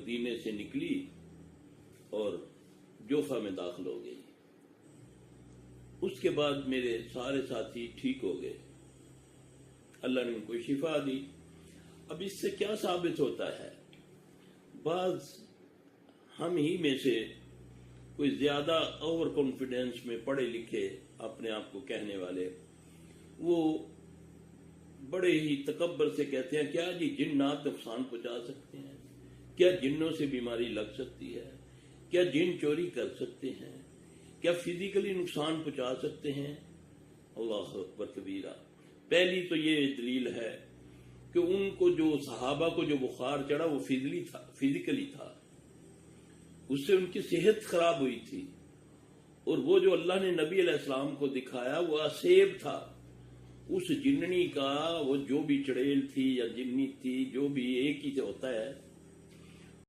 مدینے سے نکلی اور جوفہ میں داخل ہو گئی۔ اس کے بعد میرے سارے ساتھی ٹھیک ہو گئے، اللہ نے ان کو شفا دی۔ اب اس سے کیا ثابت ہوتا ہے؟ بعض ہم ہی میں سے کوئی زیادہ اوور کانفیڈنس میں پڑھے لکھے اپنے آپ کو کہنے والے، وہ بڑے ہی تکبر سے کہتے ہیں کیا جی جنات نقصان پہنچا سکتے ہیں؟ کیا جنوں سے بیماری لگ سکتی ہے؟ کیا جن چوری کر سکتے ہیں؟ کیا فزیکلی نقصان پہنچا سکتے ہیں؟ اللہ اکبر کبیرہ۔ پہلی تو یہ دلیل ہے کہ ان کو جو صحابہ کو جو بخار چڑھا وہ فزیکلی تھا، اس سے ان کی صحت خراب ہوئی تھی، اور وہ جو اللہ نے نبی علیہ السلام کو دکھایا وہ اسیب تھا، اس جننی کا وہ جو بھی چڑیل تھی یا جنی تھی جو بھی ایک ہی ہوتا ہے،